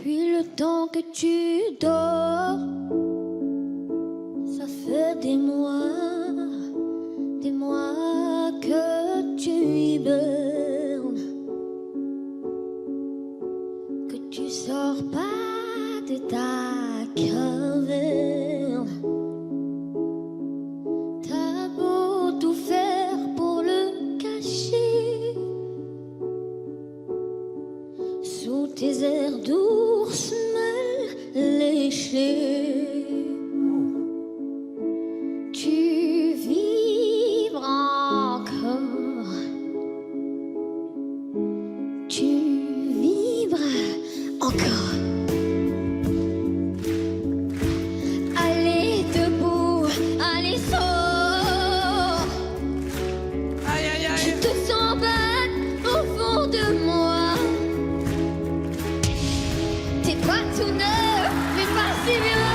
Depuis le temps que tu dors, ça fait des mois que tu hibernes, que tu sors pas de ta caverne. T'as beau tout faire pour le cacher, sous tes airs d'ours mal léchés. Tu vibres encore, tu vibres encore. Allez debout, allez sors. Aïe, aïe, aïe. Je te sens battre au fond de moi. T'es pas tout neuf, mais pas si bien.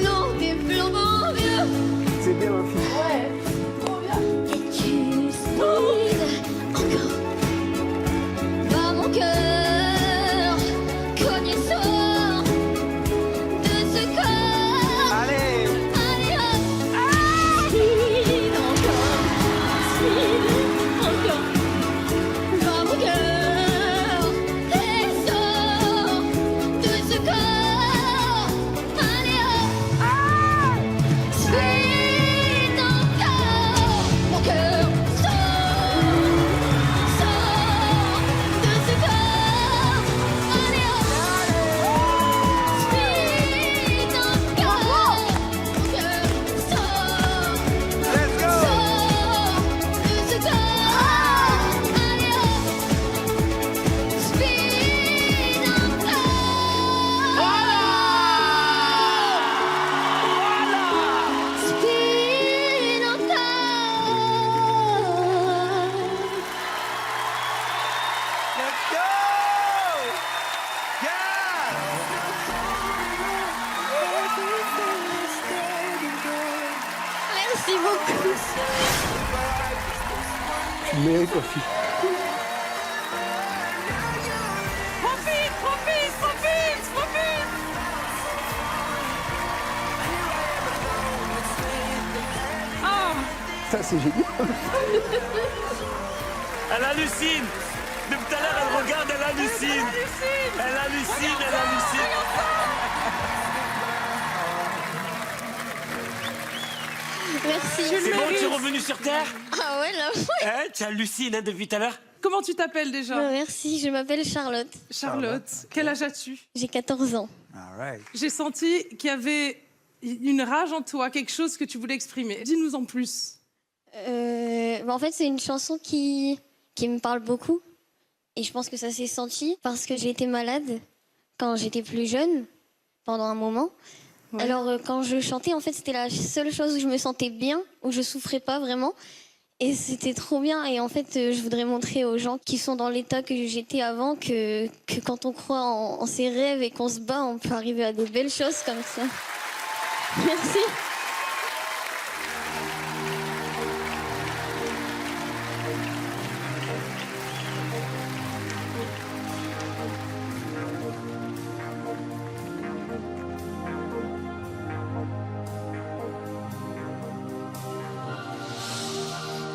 Non, t'es flambant vieux. C'est bien ma fille. Et tu speed encore. Bats mon cœur, cogne et sort de ce corps. Allez. Allez hop, speed encore, bats mon cœur et sort de ce corps. Allez hop, speed encore, mon cœur sort de ce corps. Allez hop, speed encore, mon cœur sort. Let's go. De ce corps, allez hop, speed encore. Speed encore. Let's go. Yeah. Merci beaucoup. Tu le mérites ma fille. Profite, profite, profite, profite. Ah, Ça c'est génial. Elle hallucine. Depuis tout à l'heure, elle regarde, elle hallucine. Elle hallucine, elle hallucine. Merci. C'est bon, tu es mérite. revenu sur Terre? Ah ouais, là. Hein, tu hallucines hein, depuis tout à l'heure? comment tu t'appelles déjà? Merci, je m'appelle Charlotte. Charlotte. Quel âge as-tu? J'ai 14 ans. All right. J'ai senti qu'il y avait une rage en toi, quelque chose que tu voulais exprimer. Dis-nous en plus. En fait, c'est une chanson qui me parle beaucoup. Et je pense que ça s'est senti parce que j'ai été malade quand j'étais plus jeune, pendant un moment. Ouais. Alors, quand je chantais, en fait, c'était la seule chose où je me sentais bien, où je souffrais pas vraiment. Et c'était trop bien. Et en fait, je voudrais montrer aux gens qui sont dans l'état que j'étais avant que quand on croit en ses rêves et qu'on se bat, on peut arriver à des belles choses comme ça. Merci.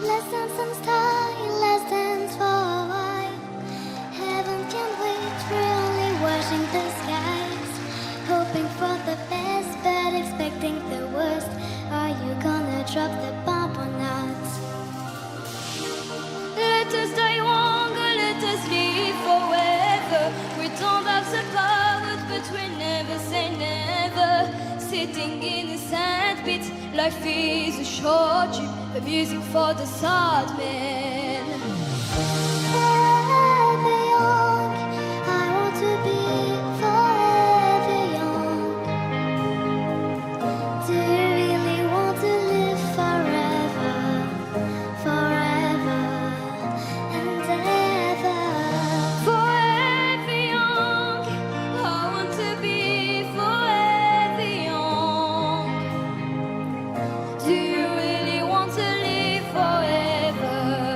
Less than some star, less than for a while. Heaven can wait, we're only watching the skies. Hoping for the best, but expecting the worst. Are you gonna drop the bomb or not? Let us die young or let us live forever. We don't have the power, but we never say never. Sitting in a sandpit, life is a short trip. The music for the sad man. Forever young, I want to be forever young. Do you really want to live forever, forever and ever? Forever young, I want to be forever young. Do you really want to live forever?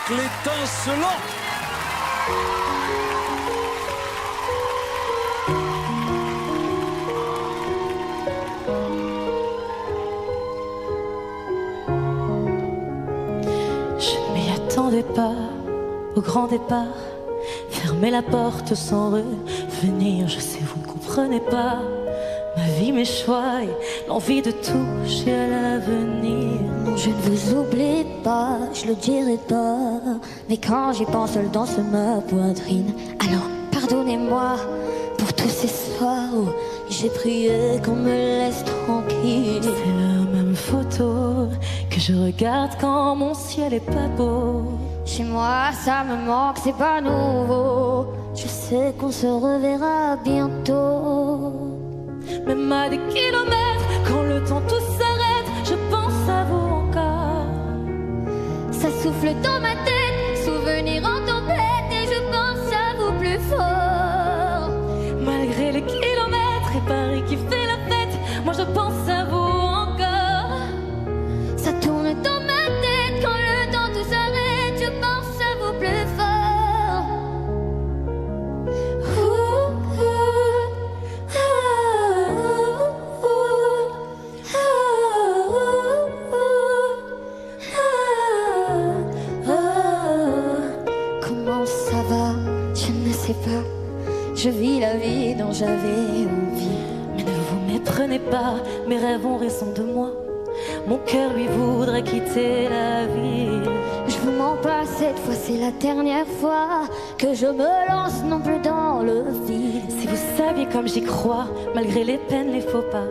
spectacle étincelant. Je ne m'y attendais pas au grand départ. Fermer la porte sans revenir. Je sais, vous ne comprenez pas ma vie, mes choix et l'envie de toucher à l'avenir. Non, je ne vous oublie pas, je le dirai pas. Mais quand j'y pense, elle danse ma poitrine. Alors pardonnez-moi pour tous ces soirs où j'ai prié qu'on me laisse tranquille. C'est la même photo que je regarde quand mon ciel est pas beau. Chez moi, ça me manque, c'est pas nouveau. Je sais qu'on se reverra bientôt. Même à des kilomètres, quand le temps tout s'arrête, je pense à vous encore. Ça souffle dans ma tête, souvenir en tempête, et je pense à vous plus fort. Malgré les kilomètres et Paris qui fait la fête, moi je pense à vous encore. Ça tourne dans ma tête, quand le temps tout s'arrête, je pense à vous plus fort. Comment ça va? Je ne sais pas. Je vis la vie dont j'avais envie. Mais ne vous méprenez pas, mes rêves ont raison de moi. Mon cœur lui voudrait quitter la ville. Je vous mens pas, cette fois c'est la dernière fois que je me lance non plus dans le vide. Si vous saviez comme j'y crois, malgré les peines, les faux pas,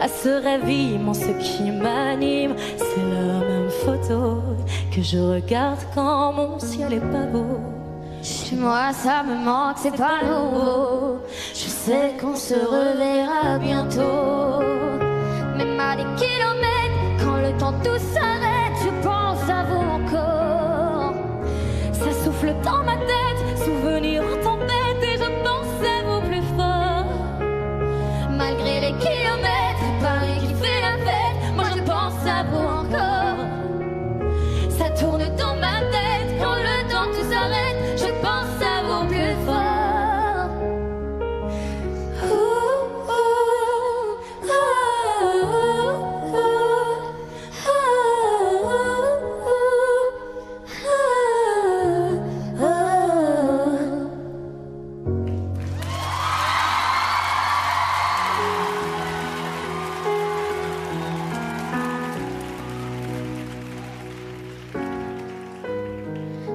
à ce rêve immense qui m'anime, c'est la même photo que je regarde quand mon ciel est pas beau. Chez moi ça me manque, c'est pas nouveau. Je sais qu'on se reverra bientôt. Même à des kilomètres, quand le temps tout s'arrête, je pense à vous encore. Ça souffle dans ma tête, souvenir en tempête, et je pense à vous plus fort. Malgré les kilomètres, Paris qui fait la fête, moi je pense à vous encore. Ça tourne dans ma tête, Quand le temps tout s'arrête, je pense à vous plus fort.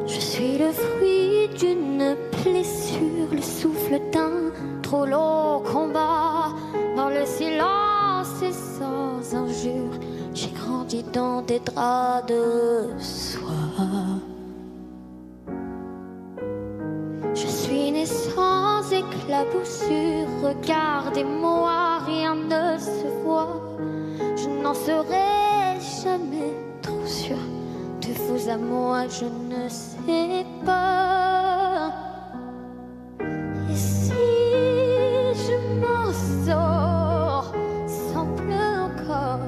Je suis le fruit d'une blessure, le souffle d'un trop long combat. Dans le silence et sans injure, j'ai grandi dans des draps de soie. Je suis née sans éclaboussure, regardez-moi, rien ne se voit. Je n'en serai jamais trop sûre. De vous à moi, je ne sais pas. Et si je m'en sors sans pleurer encore,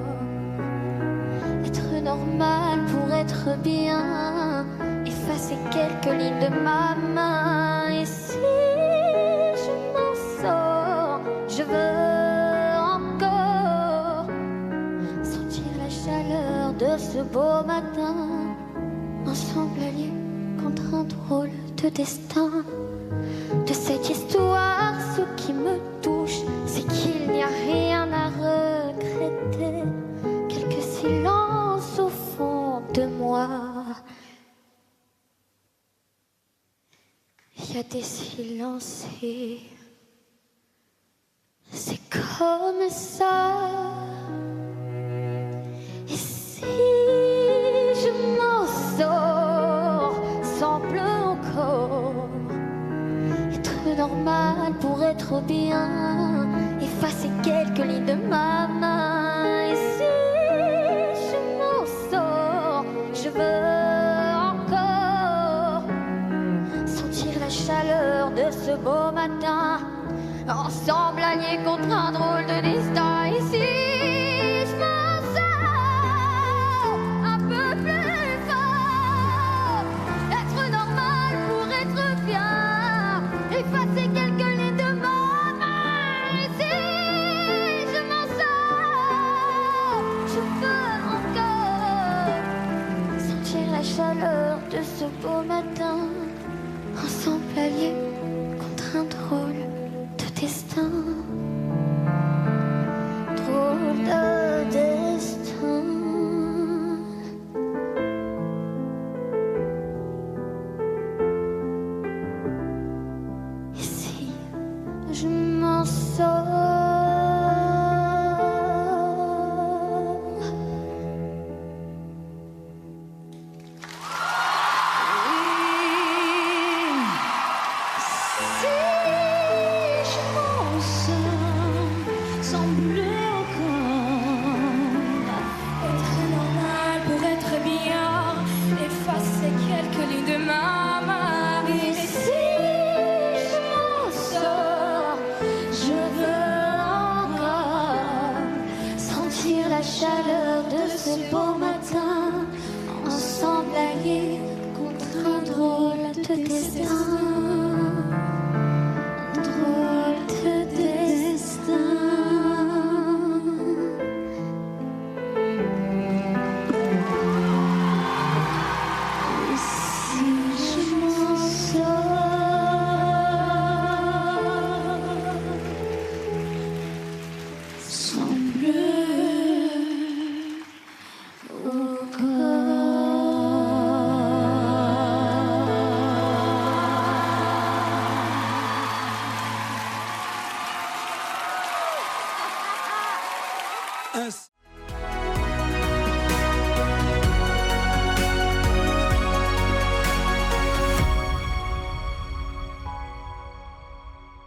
être normal pour être bien, effacer quelques lignes de ma main. Et si je m'en sors, je veux encore sentir la chaleur de ce beau matin. Ensemble alliés contre un drôle de destin. De cette histoire, ce qui me touche, c'est qu'il n'y a rien à regretter. Quelques silences au fond de moi. Il y a des silences et c'est comme ça. Et si je m'en sors sans pleurer encore, être normal pour être bien, effacer quelques lignes de ma main. Et si je m'en sors, je veux encore sentir la chaleur de ce beau matin. Ensemble alliés contre un drôle de destin. Et si je m'en sors un peu plus fort, Un